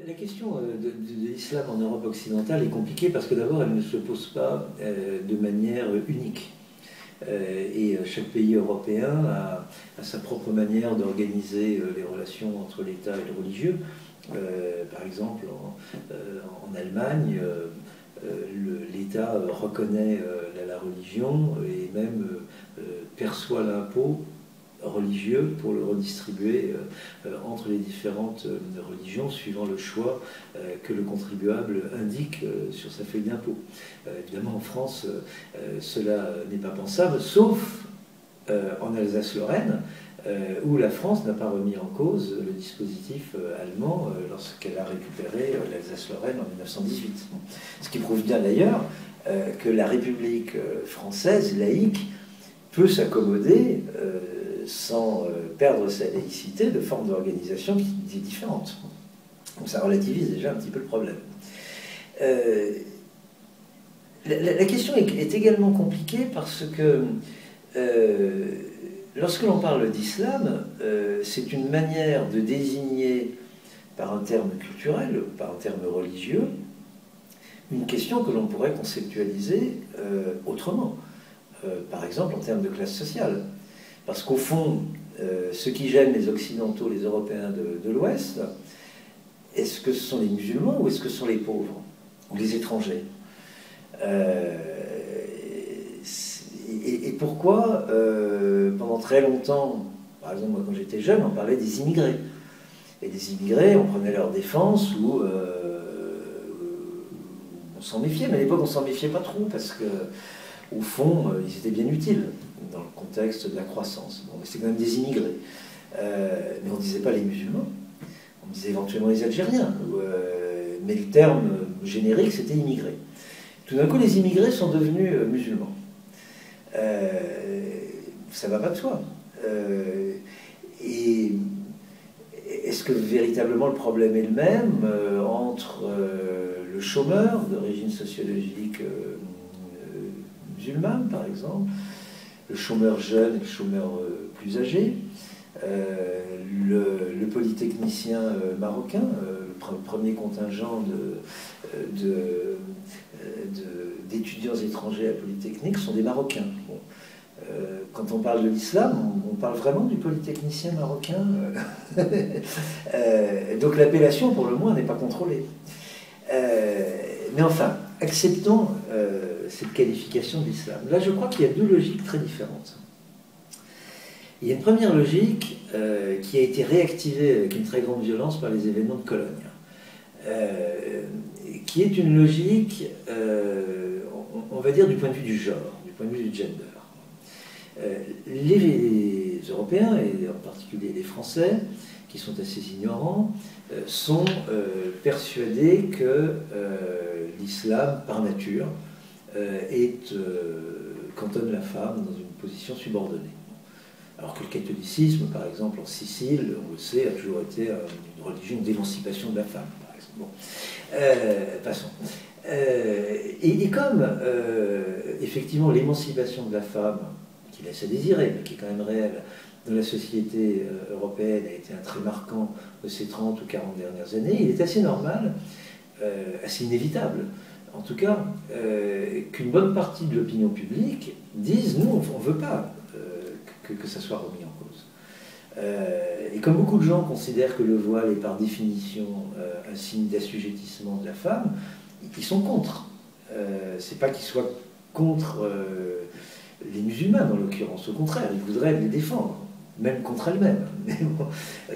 La question de l'islam en Europe occidentale est compliquée parce que d'abord elle ne se pose pas de manière unique. Et chaque pays européen a sa propre manière d'organiser les relations entre l'État et le religieux. Par exemple, en Allemagne, l'État reconnaît la religion et même perçoit l'impôt religieux pour le redistribuer entre les différentes religions suivant le choix que le contribuable indique sur sa feuille d'impôt. Évidemment, en France, cela n'est pas pensable, sauf en Alsace-Lorraine, où la France n'a pas remis en cause le dispositif allemand lorsqu'elle a récupéré l'Alsace-Lorraine en 1918. Ce qui prouve bien d'ailleurs que la République française laïque peut s'accommoder sans perdre sa laïcité de formes d'organisation différentes. Donc ça relativise déjà un petit peu le problème. La question est également compliquée parce que lorsque l'on parle d'islam, c'est une manière de désigner par un terme culturel, par un terme religieux, une question que l'on pourrait conceptualiser autrement. Par exemple en termes de classe sociale. Parce qu'au fond, ce qui gêne les Occidentaux, les Européens de l'Ouest, est-ce que ce sont les musulmans ou est-ce que ce sont les pauvres ou les étrangers? Et pourquoi, pendant très longtemps, par exemple moi quand j'étais jeune, on parlait des immigrés. Et des immigrés, on prenait leur défense ou on s'en méfiait, mais à l'époque on s'en méfiait pas trop parce que au fond, ils étaient bien utiles dans le contexte de la croissance. Bon, mais c'est quand même des immigrés. Mais on ne disait pas les musulmans, on disait éventuellement les Algériens. Mais le terme générique, c'était immigrés. Tout d'un coup, les immigrés sont devenus musulmans. Ça ne va pas de soi. Et est-ce que véritablement le problème est le même entre le chômeur d'origine sociologique musulmane, par exemple, le chômeur jeune et le chômeur plus âgé, le polytechnicien marocain, le premier contingent d'étudiants étrangers à Polytechnique sont des Marocains. Bon. Quand on parle de l'islam, on parle vraiment du polytechnicien marocain. Donc l'appellation, pour le moins, n'est pas contrôlée. Mais enfin, acceptons cette qualification de l'islam. Là, je crois qu'il y a deux logiques très différentes. Il y a une première logique qui a été réactivée avec une très grande violence par les événements de Cologne, qui est une logique, on va dire, du point de vue du genre, du point de vue du gender. Les Européens, et en particulier les Français, qui sont assez ignorants, sont persuadés que l'islam, par nature, cantonne la femme dans une position subordonnée. Alors que le catholicisme, par exemple, en Sicile, on le sait, a toujours été une religion d'émancipation de la femme, par exemple. Bon. Passons. Et comme, effectivement, l'émancipation de la femme, qui laisse à désirer, mais qui est quand même réelle, dans la société européenne a été un trait marquant de ces 30 ou 40 dernières années, il est assez normal, assez inévitable, en tout cas, qu'une bonne partie de l'opinion publique dise « nous, on ne veut pas que ça soit remis en cause ». Et comme beaucoup de gens considèrent que le voile est par définition un signe d'assujettissement de la femme, ils sont contre. C'est pas qu'ils soient contre les musulmans, en l'occurrence, au contraire, ils voudraient les défendre, même contre elles-mêmes. Bon,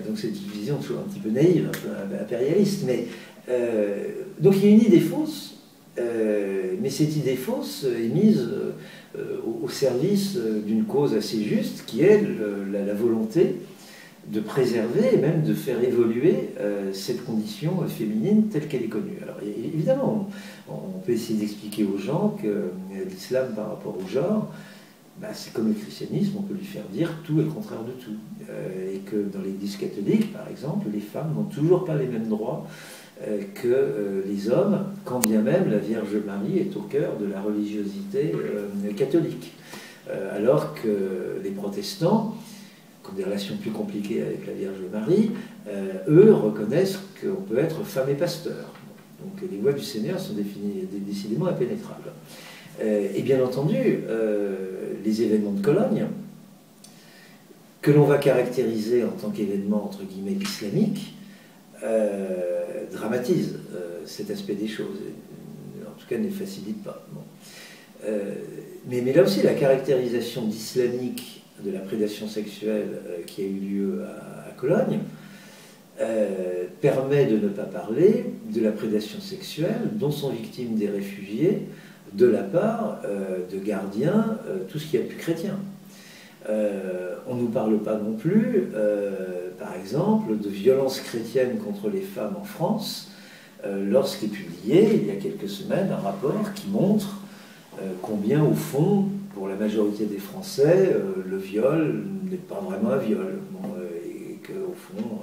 donc c'est une vision toujours un petit peu naïve, un peu impérialiste. Mais, donc il y a une idée fausse mais cette idée fausse est mise au service d'une cause assez juste, qui est la volonté de préserver et même de faire évoluer cette condition féminine telle qu'elle est connue. Alors évidemment, on peut essayer d'expliquer aux gens que l'islam par rapport au genre, c'est comme le christianisme, on peut lui faire dire tout et le contraire de tout. Et que dans l'Église catholique, par exemple, les femmes n'ont toujours pas les mêmes droits que les hommes, quand bien même la Vierge Marie est au cœur de la religiosité catholique. Alors que les protestants, qui ont des relations plus compliquées avec la Vierge Marie, eux reconnaissent qu'on peut être femme et pasteur. Donc les voies du Seigneur sont décidément impénétrables. Et bien entendu, les événements de Cologne, que l'on va caractériser en tant qu'événement entre guillemets islamique, dramatisent cet aspect des choses, en tout cas ne les facilite pas. Bon. Mais là aussi, la caractérisation d'islamique de la prédation sexuelle qui a eu lieu à Cologne permet de ne pas parler de la prédation sexuelle dont sont victimes des réfugiés de la part de gardiens, tout ce qui est plus chrétien. On ne nous parle pas non plus, par exemple, de violences chrétiennes contre les femmes en France, lorsqu'est publié, il y a quelques semaines, un rapport qui montre combien, au fond, pour la majorité des Français, le viol n'est pas vraiment un viol. Bon, et qu'au fond,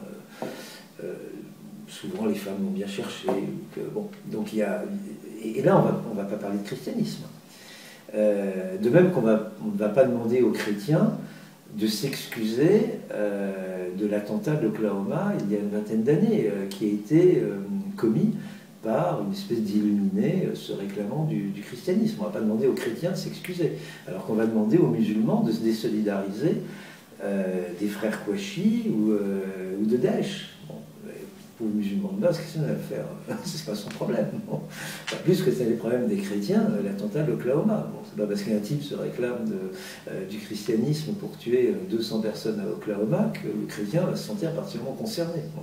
souvent les femmes l'ont bien cherché. Bon, donc il y a, et là, on ne va pas parler de christianisme. De même qu'on ne va pas demander aux chrétiens de s'excuser de l'attentat de l'Oklahoma il y a une vingtaine d'années, qui a été commis par une espèce d'illuminé se réclamant du christianisme. On ne va pas demander aux chrétiens de s'excuser, alors qu'on va demander aux musulmans de se désolidariser des frères Kouachi ou de Daesh. Bon, pour les musulmans de base, qu'est-ce qu'on a à faire? C'est pas son problème. Bon. Pas plus que c'est les problèmes des chrétiens, l'attentat de l'Oklahoma. Bon, c'est pas parce qu'un type se réclame du christianisme pour tuer 200 personnes à Oklahoma que le chrétien va se sentir particulièrement concerné. Bon.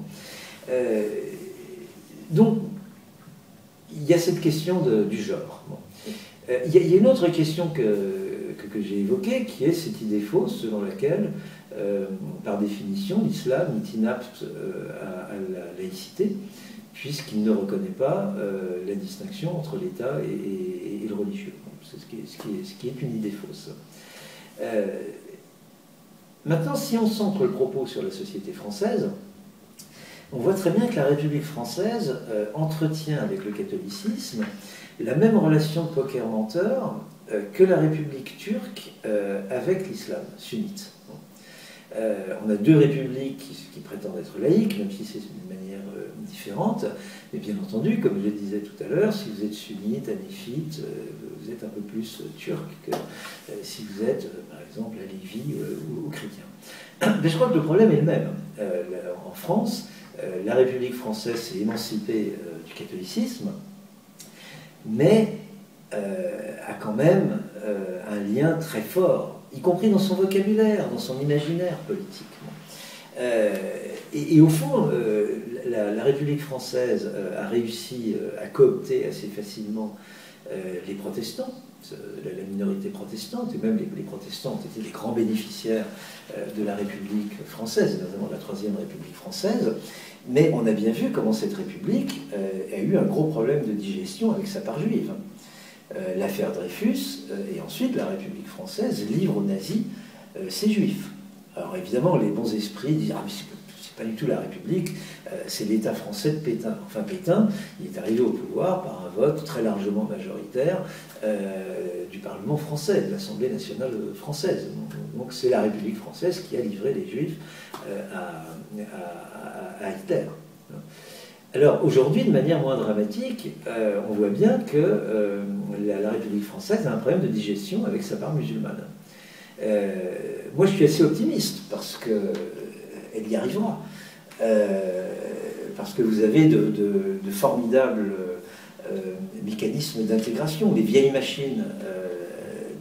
Donc, il y a cette question du genre. Bon. Il y a une autre question que j'ai évoquée, qui est cette idée fausse selon laquelle, par définition, l'islam est inapte à la laïcité, puisqu'il ne reconnaît pas la distinction entre l'État et le religieux. C'est ce qui est une idée fausse. Maintenant, si on centre le propos sur la société française, on voit très bien que la République française entretient avec le catholicisme la même relation de poker-menteur que la République turque avec l'islam sunnite. On a deux républiques qui prétendent être laïques, même si c'est d'une manière différente. Mais bien entendu, comme je le disais tout à l'heure, si vous êtes sunnite, hanéfite, vous êtes un peu plus turc que si vous êtes, par exemple, alévi ou chrétien. Mais je crois que le problème est le même. En France, la République française s'est émancipée du catholicisme, mais a quand même un lien très fort, y compris dans son vocabulaire, dans son imaginaire politique. Et au fond, la République française a réussi à coopter assez facilement les protestants, la minorité protestante, et même les protestants ont été les grands bénéficiaires de la République française, notamment de la Troisième République française. Mais on a bien vu comment cette République a eu un gros problème de digestion avec sa part juive. L'affaire Dreyfus, et ensuite la République française livre aux nazis ses juifs. Alors évidemment, les bons esprits disent « Ah, mais c'est pas du tout la République, c'est l'État français de Pétain ». Enfin, Pétain, il est arrivé au pouvoir par un vote très largement majoritaire du Parlement français, de l'Assemblée nationale française. Donc c'est la République française qui a livré les juifs à Hitler. Alors aujourd'hui, de manière moins dramatique, on voit bien que la République française a un problème de digestion avec sa part musulmane. Moi, je suis assez optimiste parce qu'elle y arrivera. Parce que vous avez de formidables mécanismes d'intégration. Les vieilles machines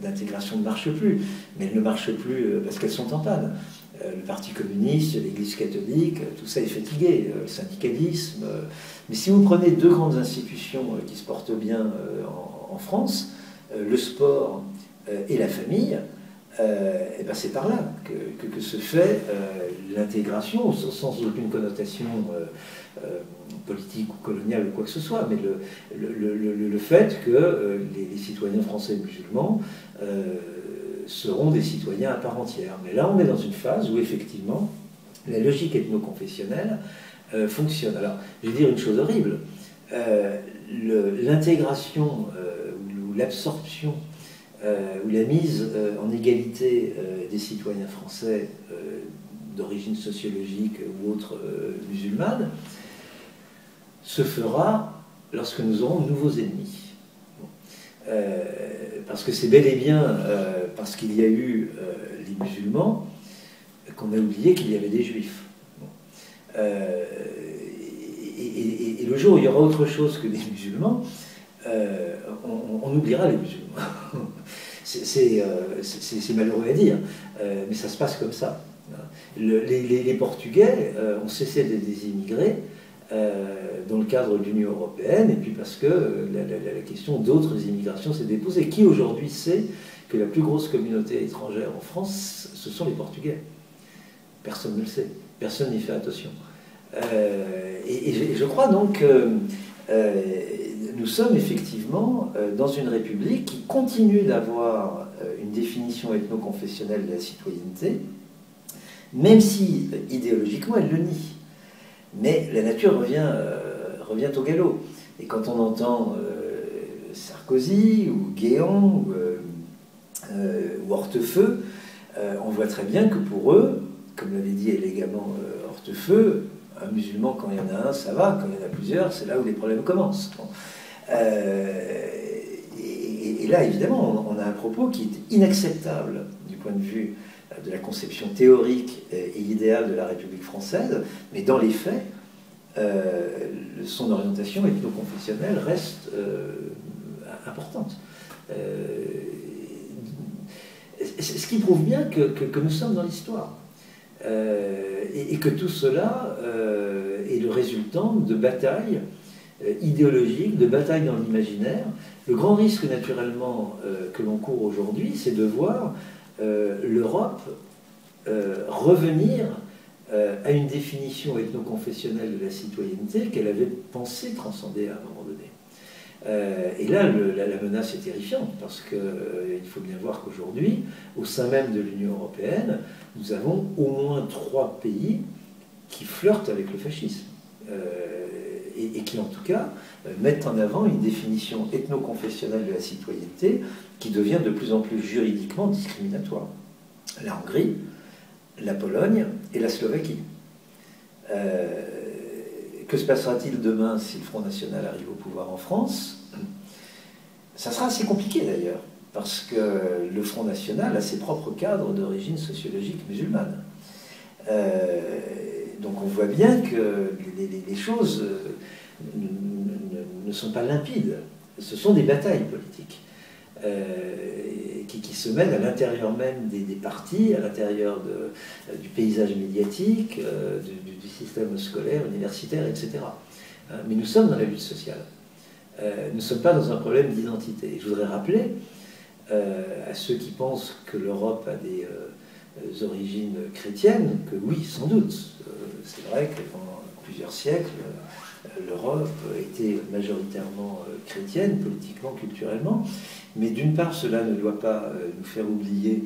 d'intégration ne marchent plus, mais elles ne marchent plus parce qu'elles sont en panne. Le Parti communiste, l'Église catholique, tout ça est fatigué, le syndicalisme. Mais si vous prenez deux grandes institutions qui se portent bien en France, le sport et la famille, et ben c'est par là que se fait l'intégration, sans aucune connotation politique ou coloniale ou quoi que ce soit, mais le fait que les citoyens français et musulmans seront des citoyens à part entière. Mais là, on est dans une phase où, effectivement, la logique ethno-confessionnelle fonctionne. Alors, je vais dire une chose horrible. L'intégration ou l'absorption ou la mise en égalité des citoyens français d'origine sociologique ou autre musulmane se fera lorsque nous aurons de nouveaux ennemis. Parce que c'est bel et bien parce qu'il y a eu les musulmans qu'on a oublié qu'il y avait des juifs. Et le jour où il y aura autre chose que des musulmans, on oubliera les musulmans. C'est malheureux à dire, mais ça se passe comme ça. Les Portugais ont cessé d'être des immigrés dans le cadre de l'Union européenne, et puis parce que la question d'autres immigrations s'est déposée. Qui aujourd'hui sait que la plus grosse communauté étrangère en France, ce sont les Portugais? Personne ne le sait, personne n'y fait attention. Et je crois donc que nous sommes effectivement dans une république qui continue d'avoir une définition ethno-confessionnelle de la citoyenneté, même si idéologiquement elle le nie. Mais la nature revient au galop. Et quand on entend Sarkozy ou Guéant ou Hortefeux, on voit très bien que pour eux, comme l'avait dit élégamment Hortefeux, un musulman, quand il y en a un, ça va, quand il y en a plusieurs, c'est là où les problèmes commencent. Bon. Et là, évidemment, on a un propos qui est inacceptable du point de vue de la conception théorique et idéale de la République française, mais dans les faits, son orientation ethno-confessionnelle reste importante. Ce qui prouve bien que nous sommes dans l'histoire. Et que tout cela est le résultant de batailles idéologiques, de batailles dans l'imaginaire. Le grand risque, naturellement, que l'on court aujourd'hui, c'est de voir l'Europe revenir à une définition ethno-confessionnelle de la citoyenneté qu'elle avait pensé transcender à un moment donné. Et là, la menace est terrifiante, parce qu'il faut bien voir qu'aujourd'hui, au sein même de l'Union européenne, nous avons au moins 3 pays qui flirtent avec le fascisme, et qui en tout cas mettent en avant une définition ethno-confessionnelle de la citoyenneté qui devient de plus en plus juridiquement discriminatoire. La Hongrie, la Pologne et la Slovaquie. Que se passera-t-il demain si le Front National arrive au pouvoir en France? Ça sera assez compliqué d'ailleurs, parce que le Front National a ses propres cadres d'origine sociologique musulmane. Donc on voit bien que les choses ne sont pas limpides. Ce sont des batailles politiques qui se mènent à l'intérieur même des partis, à l'intérieur du paysage médiatique, du système scolaire, universitaire, etc. Mais nous sommes dans la lutte sociale. Nous ne sommes pas dans un problème d'identité. Je voudrais rappeler à ceux qui pensent que l'Europe a des origines chrétiennes que oui, sans doute. C'est vrai que pendant plusieurs siècles, l'Europe était majoritairement chrétienne, politiquement, culturellement. Mais d'une part, cela ne doit pas nous faire oublier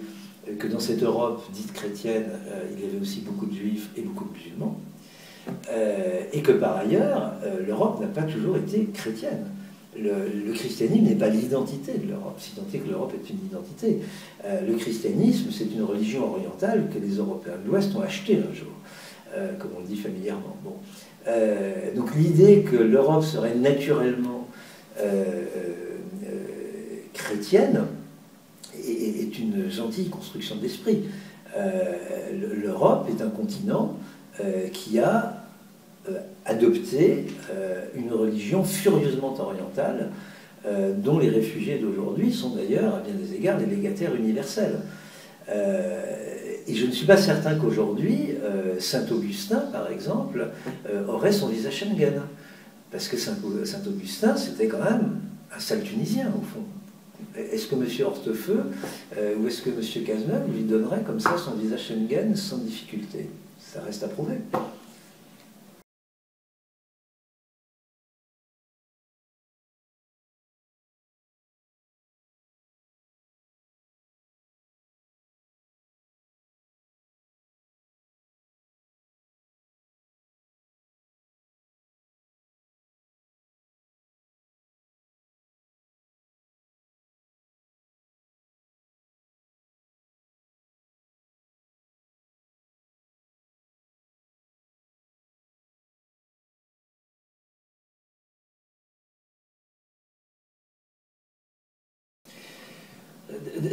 que dans cette Europe dite chrétienne, il y avait aussi beaucoup de juifs et beaucoup de musulmans. Et que par ailleurs, l'Europe n'a pas toujours été chrétienne. Le christianisme n'est pas l'identité de l'Europe, si tant est que l'Europe est une identité. Le christianisme, c'est une religion orientale que les Européens de l'Ouest ont achetée un jour, comme on le dit familièrement. Bon. Donc l'idée que l'Europe serait naturellement chrétienne est une gentille construction d'esprit. L'Europe est un continent qui a adopté une religion furieusement orientale, dont les réfugiés d'aujourd'hui sont d'ailleurs, à bien des égards, des légataires universels. Et je ne suis pas certain qu'aujourd'hui, Saint-Augustin, par exemple, aurait son visa Schengen. Parce que Saint-Augustin, c'était quand même un sale Tunisien, au fond. Est-ce que M. Hortefeux ou est-ce que M. Cazeneuve lui donnerait comme ça son visa Schengen sans difficulté? Ça reste à prouver.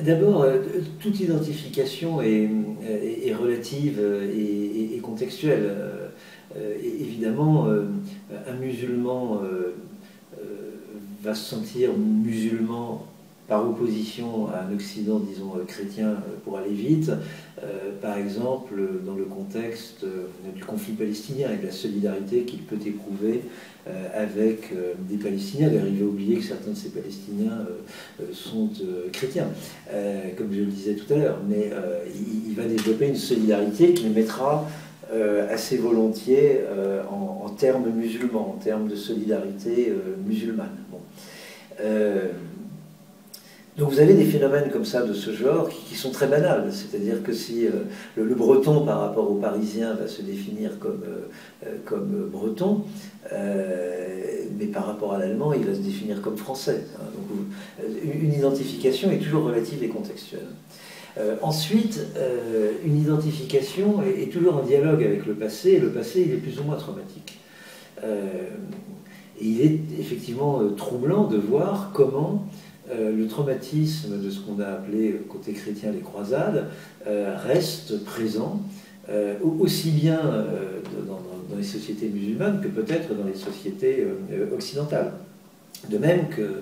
D'abord, toute identification est relative et contextuelle. Évidemment, un musulman va se sentir musulman par opposition à un Occident, disons, chrétien, pour aller vite, par exemple, dans le contexte du conflit palestinien, avec la solidarité qu'il peut éprouver avec des Palestiniens. D'ailleurs, il va oublier que certains de ces Palestiniens sont chrétiens, comme je le disais tout à l'heure, mais il va développer une solidarité qui le mettra assez volontiers en termes musulmans, en termes de solidarité musulmane. Bon. Donc vous avez des phénomènes comme ça de ce genre qui sont très banals, c'est-à-dire que si le breton par rapport au parisien va se définir comme breton, mais par rapport à l'allemand il va se définir comme français. Hein. Donc, une identification est toujours relative et contextuelle. Ensuite, une identification est toujours en dialogue avec le passé, et le passé il est plus ou moins traumatique. Et il est effectivement troublant de voir comment le traumatisme de ce qu'on a appelé côté chrétien les croisades reste présent aussi bien dans les sociétés musulmanes que peut-être dans les sociétés occidentales. De même que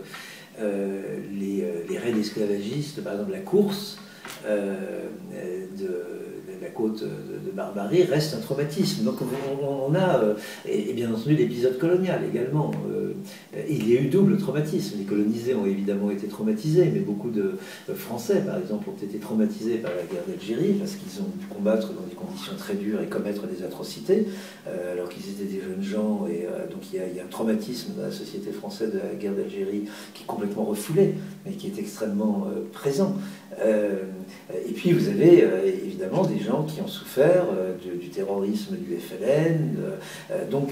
les raids esclavagistes, par exemple la course de la côte de Barbarie, reste un traumatisme. Donc on a, et bien entendu l'épisode colonial également, il y a eu double traumatisme. Les colonisés ont évidemment été traumatisés, mais beaucoup de Français, par exemple, ont été traumatisés par la guerre d'Algérie, parce qu'ils ont dû combattre dans des conditions très dures et commettre des atrocités, alors qu'ils étaient des jeunes gens, et donc il y a un traumatisme dans la société française de la guerre d'Algérie qui est complètement refoulé, mais qui est extrêmement présent. Et puis vous avez évidemment des gens qui ont souffert du terrorisme du FLN. Donc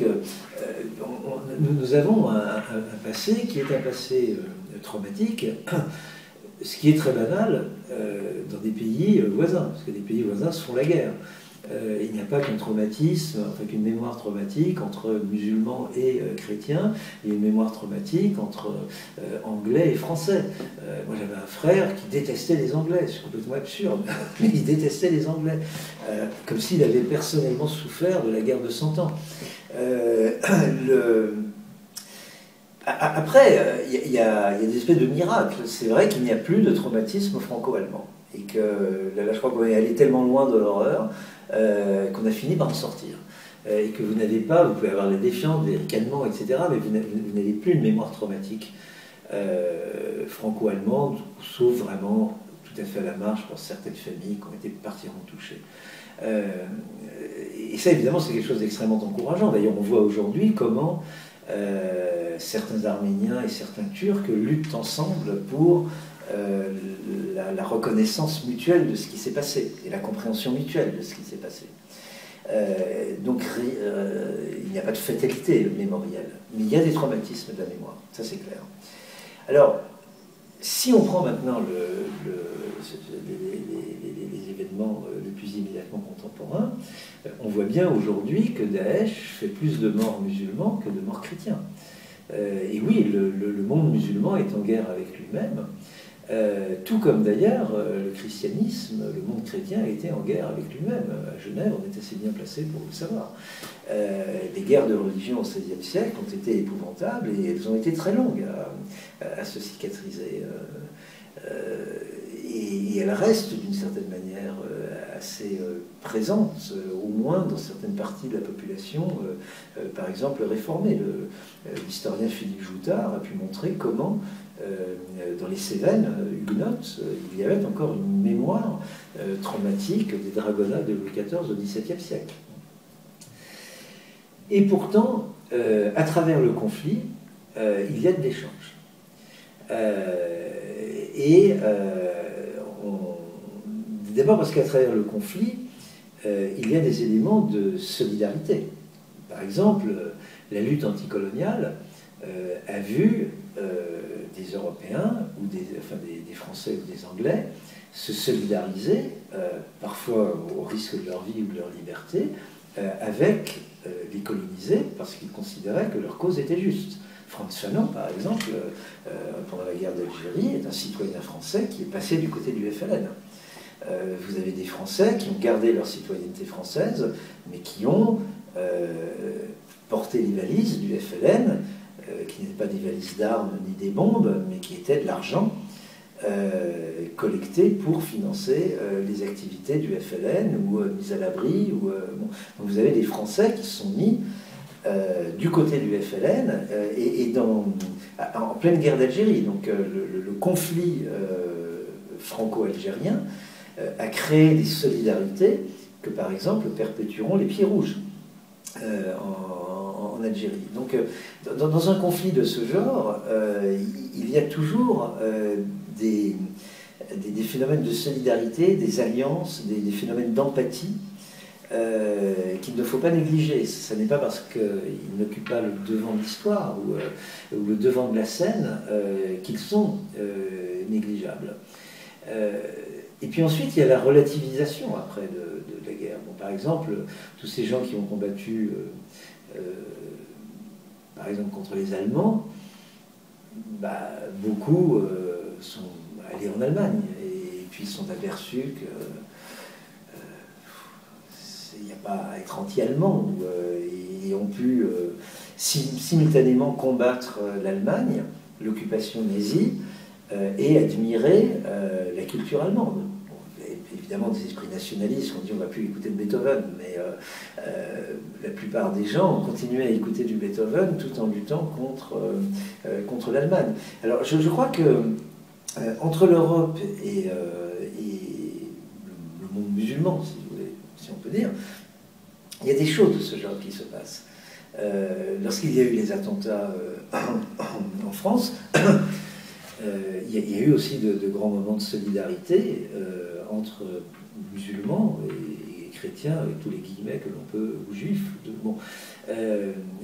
nous avons un passé qui est un passé traumatique, ce qui est très banal dans des pays voisins, parce que les pays voisins se font la guerre. Il n'y a pas qu'un traumatisme, enfin qu'une mémoire traumatique entre musulmans et chrétiens, il y a une mémoire traumatique entre anglais et français. Moi j'avais un frère qui détestait les anglais, c'est complètement absurde, mais il détestait les anglais, comme s'il avait personnellement souffert de la guerre de 100 ans. Après, il y a des espèces de miracles. C'est vrai qu'il n'y a plus de traumatisme franco-allemand. Et que là, je crois qu'on est allé tellement loin de l'horreur qu'on a fini par en sortir. Et que vous n'avez pas, vous pouvez avoir la défiance, des ricanements, etc., mais vous n'avez plus une mémoire traumatique franco-allemande, sauf vraiment tout à fait à la marge pour certaines familles qui ont été particulièrement touchées. Et ça, évidemment, c'est quelque chose d'extrêmement encourageant. D'ailleurs, on voit aujourd'hui comment certains Arméniens et certains Turcs luttent ensemble pour la reconnaissance mutuelle de ce qui s'est passé et la compréhension mutuelle de ce qui s'est passé. Donc il n'y a pas de fatalité mémorielle, mais il y a des traumatismes de la mémoire, ça c'est clair. Alors, si on prend maintenant les événements les plus immédiatement contemporains, on voit bien aujourd'hui que Daesh fait plus de morts musulmans que de morts chrétiens. Et oui, le monde musulman est en guerre avec lui-même, tout comme d'ailleurs le christianisme, le monde chrétien a été en guerre avec lui-même. À Genève, on est assez bien placé pour le savoir. Les guerres de religion au XVIe siècle ont été épouvantables et elles ont été très longues à se cicatriser. Et elles restent d'une certaine manière assez présente, au moins dans certaines parties de la population, par exemple réformée. L'historien Philippe Joutard a pu montrer comment, dans les Cévennes huguenotes, il y avait encore une mémoire traumatique des dragonnats de Louis XIV au XVIIe siècle. Et pourtant, à travers le conflit, il y a de l'échange. D'abord parce qu'à travers le conflit, il y a des éléments de solidarité. Par exemple, la lutte anticoloniale a vu des Européens, ou des Français ou des Anglais, se solidariser, parfois au risque de leur vie ou de leur liberté, avec les colonisés, parce qu'ils considéraient que leur cause était juste. Frantz Fanon, par exemple, pendant la guerre d'Algérie, est un citoyen français qui est passé du côté du FLN. Vous avez des Français qui ont gardé leur citoyenneté française, mais qui ont porté les valises du FLN, qui n'étaient pas des valises d'armes ni des bombes, mais qui étaient de l'argent collecté pour financer les activités du FLN ou mis à l'abri. Bon. Donc vous avez des Français qui sont mis du côté du FLN en pleine guerre d'Algérie. Donc le conflit franco-algérien a créé des solidarités que, par exemple, perpétueront les Pieds Rouges en Algérie. Donc, dans un conflit de ce genre, il y a toujours des phénomènes de solidarité, des alliances, des phénomènes d'empathie qu'il ne faut pas négliger. Ce n'est pas parce qu'ils n'occupent pas le devant de l'histoire ou le devant de la scène qu'ils sont négligeables. Et puis ensuite, il y a la relativisation après de la guerre. Bon, par exemple, tous ces gens qui ont combattu, par exemple, contre les Allemands, beaucoup sont allés en Allemagne et puis se sont aperçus qu'il n'y a pas à être anti-allemand et ont pu simultanément combattre l'Allemagne, l'occupation nazie, et admirer la culture allemande. Évidemment, des esprits nationalistes ont dit on ne va plus écouter de Beethoven, mais la plupart des gens ont continué à écouter du Beethoven tout en luttant contre l'Allemagne. Alors je crois que entre l'Europe et le monde musulman, si on peut dire, il y a des choses de ce genre qui se passent. Lorsqu'il y a eu les attentats en France, il y a eu aussi de grands moments de solidarité entre musulmans et chrétiens, avec tous les guillemets que l'on peut, ou juifs. Bon.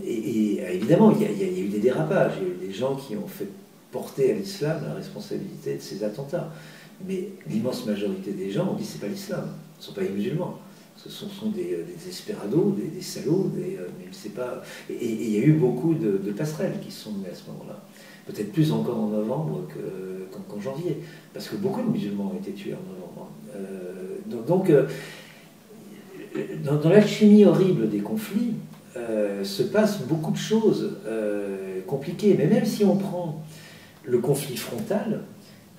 Évidemment, il y a eu des dérapages, il y a eu des gens qui ont fait porter à l'islam la responsabilité de ces attentats. Mais l'immense majorité des gens ont dit c'est pas l'islam, ce ne sont pas les musulmans. Ce sont des desperados, des salauds, mais c'est pas... Et il y a eu beaucoup de passerelles qui se sont menées à ce moment-là. Peut-être plus encore en novembre qu'en janvier, parce que beaucoup de musulmans ont été tués en novembre. Dans l'alchimie horrible des conflits, se passent beaucoup de choses compliquées. Mais même si on prend le conflit frontal,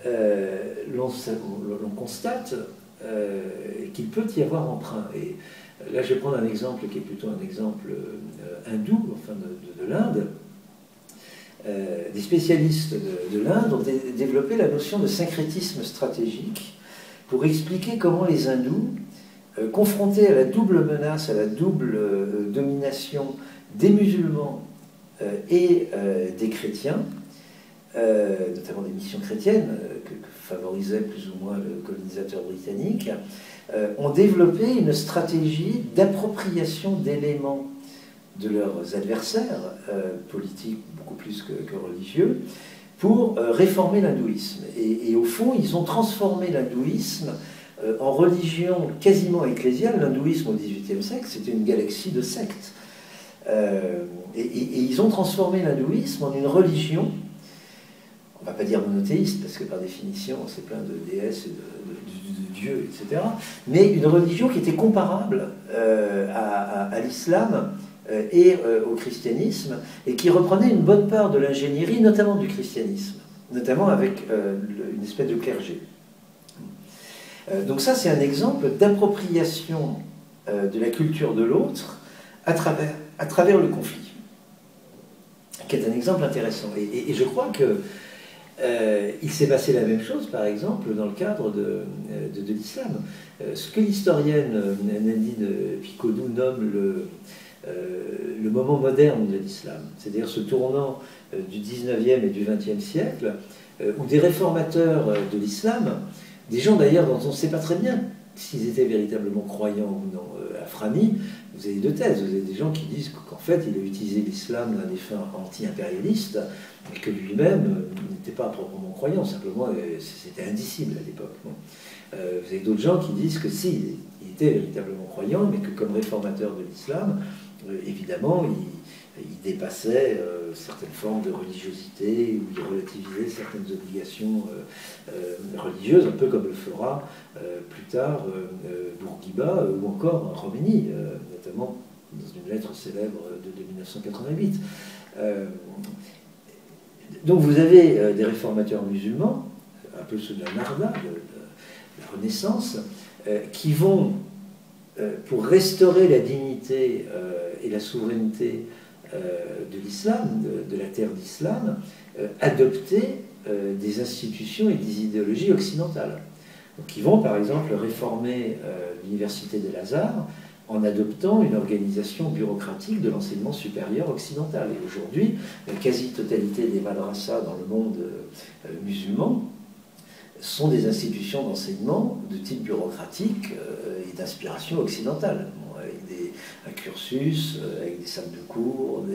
l'on constate qu'il peut y avoir emprunt. Et là, je vais prendre un exemple qui est plutôt un exemple hindou, enfin de l'Inde. Des spécialistes de l'Inde ont développé la notion de syncrétisme stratégique pour expliquer comment les hindous, confrontés à la double menace, à la double domination des musulmans et des chrétiens, notamment des missions chrétiennes que favorisait plus ou moins le colonisateur britannique, ont développé une stratégie d'appropriation d'éléments de leurs adversaires politiques, beaucoup plus que religieux, pour réformer l'hindouisme. Et au fond, ils ont transformé l'hindouisme en religion quasiment ecclésiale. L'hindouisme au XVIIIe siècle, c'était une galaxie de sectes. Et ils ont transformé l'hindouisme en une religion, on ne va pas dire monothéiste, parce que par définition, c'est plein de déesses et de dieux, etc. Mais une religion qui était comparable à l'islam et au christianisme, et qui reprenait une bonne part de l'ingénierie, notamment du christianisme, notamment avec une espèce de clergé. Donc ça, c'est un exemple d'appropriation de la culture de l'autre à travers le conflit, qui est un exemple intéressant. Et je crois que il s'est passé la même chose, par exemple, dans le cadre de l'islam. Ce que l'historienne Nadine Picodou nomme le moment moderne de l'islam, c'est-à-dire ce tournant du 19e et du 20e siècle, où des réformateurs de l'islam, des gens d'ailleurs dont on ne sait pas très bien s'ils étaient véritablement croyants ou non, Afrani, vous avez deux thèses. Vous avez des gens qui disent qu'en fait, il a utilisé l'islam à des fins anti-impérialistes, et que lui-même n'était pas proprement croyant, simplement c'était indicible à l'époque. Bon. Vous avez d'autres gens qui disent que si, il était véritablement croyant, mais que comme réformateur de l'islam, évidemment, il dépassait certaines formes de religiosité, ou il relativisait certaines obligations religieuses, un peu comme le fera plus tard Bourguiba ou encore Khomeini, notamment dans une lettre célèbre de 1988. Donc vous avez des réformateurs musulmans, un peu ceux de la Narda, de la Renaissance, qui vont, pour restaurer la dignité et la souveraineté de l'islam, de la terre d'islam, adopter des institutions et des idéologies occidentales. Donc ils vont par exemple réformer l'université de Lazare en adoptant une organisation bureaucratique de l'enseignement supérieur occidental. Et aujourd'hui, la quasi-totalité des madrasas dans le monde musulman sont des institutions d'enseignement de type bureaucratique et d'inspiration occidentale, bon, avec un cursus, avec des salles de cours,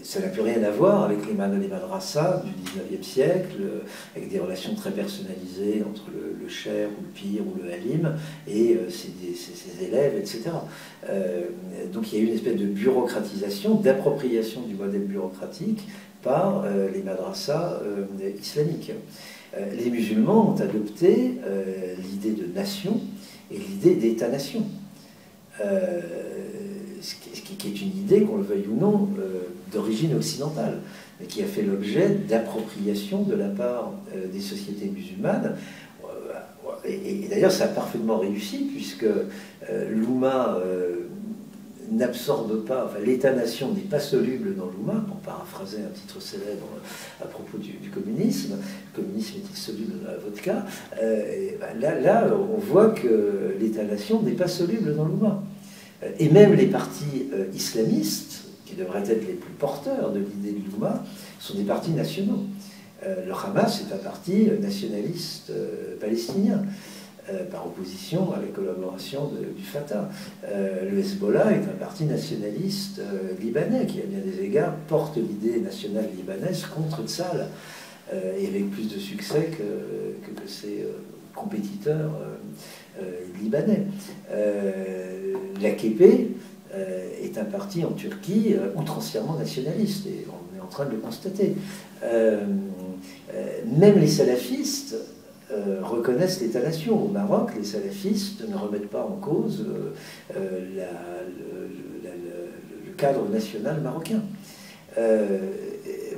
ça n'a plus rien à voir avec les madrasas du 19e siècle, avec des relations très personnalisées entre le cher ou le pir ou le halim et ses élèves, etc. Donc il y a eu une espèce de bureaucratisation, d'appropriation du modèle bureaucratique par les madrasas islamiques. Les musulmans ont adopté l'idée de nation et l'idée d'État-nation. Qui est une idée, qu'on le veuille ou non, d'origine occidentale, mais qui a fait l'objet d'appropriation de la part des sociétés musulmanes. Et d'ailleurs, ça a parfaitement réussi, puisque l'Oumma n'absorbe pas, enfin l'État-nation n'est pas soluble dans l'Oumma, pour paraphraser un titre célèbre à propos du communisme. Le communisme est-il soluble dans la vodka? Là, on voit que l'État-nation n'est pas soluble dans l'Oumma. Et même les partis islamistes, qui devraient être les plus porteurs de l'idée de l'Oumma, sont des partis nationaux. Le Hamas est un parti nationaliste palestinien, par opposition à la collaboration du Fatah. Le Hezbollah est un parti nationaliste libanais, qui à bien des égards porte l'idée nationale libanaise contre Tzal, et avec plus de succès que ses compétiteurs libanais. L'AKP est un parti en Turquie outrancièrement nationaliste, et on est en train de le constater. Même les salafistes reconnaissent l'État-nation. Au Maroc, les salafistes ne remettent pas en cause le cadre national marocain.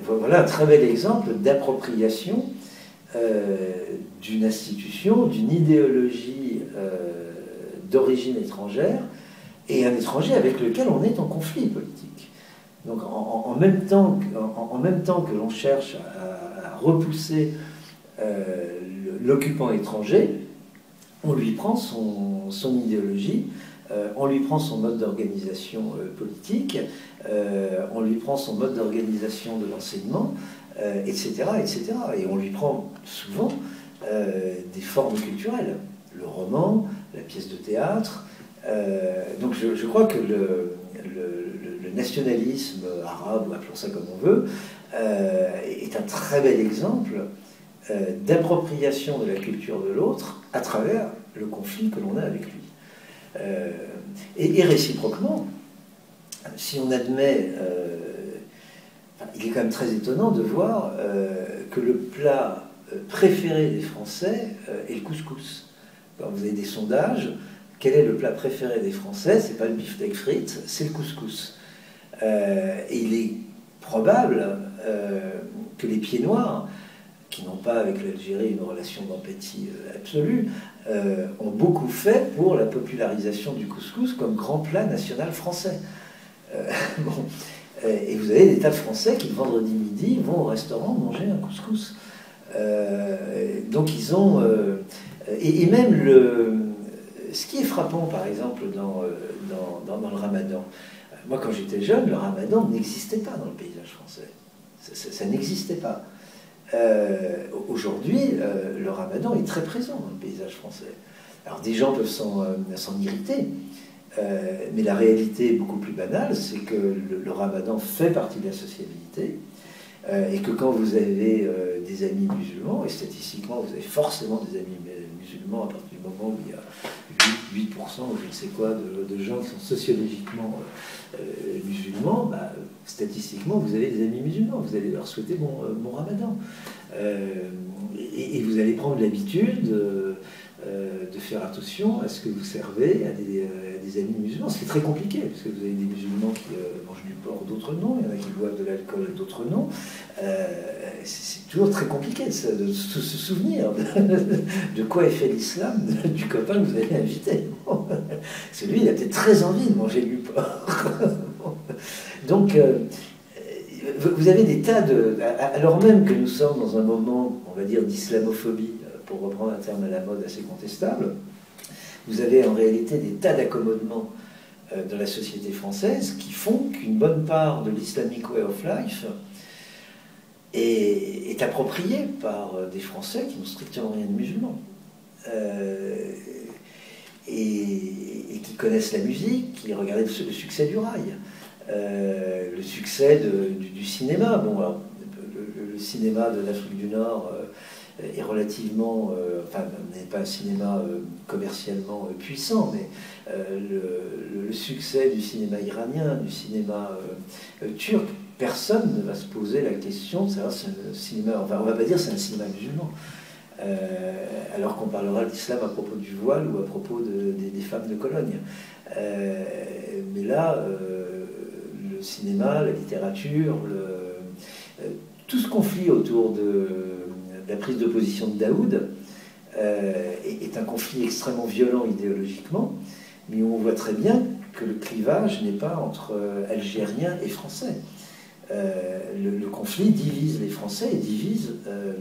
Voilà un très bel exemple d'appropriation d'une institution, d'une idéologie d'origine étrangère, et un étranger avec lequel on est en conflit politique. Donc en même temps que l'on cherche à repousser l'occupant étranger, on lui prend son idéologie, on lui prend son mode d'organisation politique, on lui prend son mode d'organisation de l'enseignement, etc., etc. Et on lui prend souvent des formes culturelles, le roman, la pièce de théâtre. Donc je crois que le nationalisme arabe, ou appelons ça comme on veut, est un très bel exemple d'appropriation de la culture de l'autre à travers le conflit que l'on a avec lui. Et réciproquement, si on admet... il est quand même très étonnant de voir que le plat préféré des Français est le couscous. Quand vous avez des sondages, quel est le plat préféré des Français? C'est pas le beefsteak frites, c'est le couscous. Et il est probable que les pieds noirs, qui n'ont pas avec l'Algérie une relation d'empathie absolue, ont beaucoup fait pour la popularisation du couscous comme grand plat national français. Bon. Et vous avez des tas de Français qui, le vendredi midi, vont au restaurant manger un couscous. Donc ils ont... et même ce qui est frappant, par exemple, dans le ramadan, moi quand j'étais jeune, le ramadan n'existait pas dans le paysage français. Ça n'existait pas. Aujourd'hui, le ramadan est très présent dans le paysage français. Alors des gens peuvent s'en irriter, mais la réalité est beaucoup plus banale, c'est que le ramadan fait partie de la sociabilité, et que quand vous avez des amis musulmans, et statistiquement vous avez forcément des amis musulmans à partir du moment où il y a 8% ou je ne sais quoi de gens qui sont sociologiquement musulmans, bah, statistiquement vous avez des amis musulmans, vous allez leur souhaiter bon ramadan. Et vous allez prendre l'habitude de faire attention à ce que vous servez à des amis musulmans, ce qui est très compliqué, parce que vous avez des musulmans qui mangent du porc, d'autres non, il y en a qui boivent de l'alcool, d'autres non. C'est toujours très compliqué de se souvenir de quoi est fait l'islam du copain que vous avez invité. Parce que lui, il a peut-être très envie de manger du porc. Donc, vous avez des tas alors même que nous sommes dans un moment, on va dire, d'islamophobie, pour reprendre un terme à la mode assez contestable, vous avez en réalité des tas d'accommodements dans la société française qui font qu'une bonne part de l'islamic way of life est appropriée par des Français qui n'ont strictement rien de musulman. Et qui connaissent la musique, qui regardent le succès du rail, le succès du cinéma. Bon, alors, le cinéma de l'Afrique du Nord est relativement, enfin, n'est pas un cinéma commercialement puissant, mais le succès du cinéma iranien, du cinéma turc, personne ne va se poser la question de savoir si c'est un cinéma, enfin, on ne va pas dire c'est un cinéma musulman. Alors qu'on parlera de l'islam à propos du voile ou à propos des femmes de Cologne. Mais là, le cinéma, la littérature, tout ce conflit autour de la prise de position de Daoud est un conflit extrêmement violent idéologiquement, mais on voit très bien que le clivage n'est pas entre Algériens et Français. Le conflit divise les Français et divise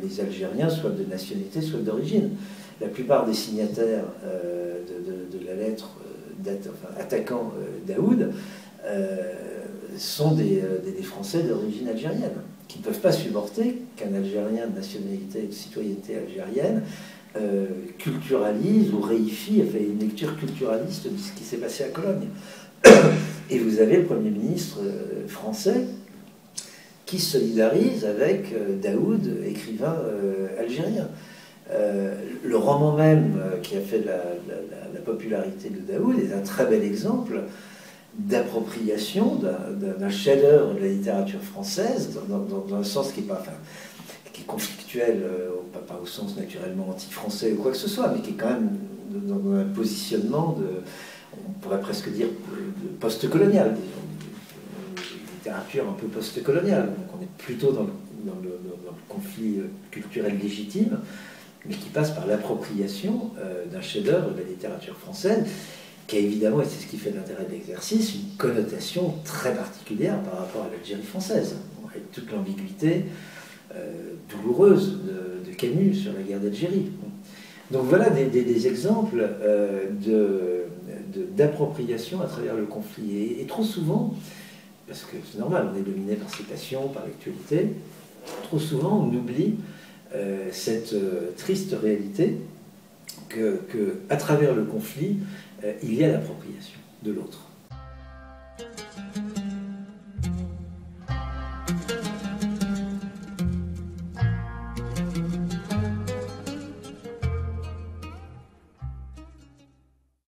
les Algériens, soit de nationalité, soit d'origine. La plupart des signataires de la lettre attaquant Daoud sont des Français d'origine algérienne, qui ne peuvent pas supporter qu'un Algérien de nationalité et de citoyenneté algérienne culturalise ou réifie, fait une lecture culturaliste de ce qui s'est passé à Cologne. Et vous avez le Premier ministre français qui se solidarise avec Daoud, écrivain algérien. Le roman même qui a fait la popularité de Daoud est un très bel exemple d'appropriation d'un chef-d'œuvre de la littérature française, dans un sens qui est pas, enfin, qui est conflictuel, pas au sens naturellement anti-français ou quoi que ce soit, mais qui est quand même dans un positionnement on pourrait presque dire, post-colonial, littérature un peu post-coloniale. Donc on est plutôt dans le conflit culturel légitime, mais qui passe par l'appropriation d'un chef-d'œuvre de la littérature française, qui a évidemment, et c'est ce qui fait l'intérêt de l'exercice, une connotation très particulière par rapport à l'Algérie française, avec toute l'ambiguïté douloureuse de Camus sur la guerre d'Algérie. Donc voilà des exemples d'appropriation à travers le conflit. Et trop souvent, parce que c'est normal, on est dominé par ses passions, par l'actualité, trop souvent on oublie cette triste réalité que à travers le conflit, il y a l'appropriation de l'autre.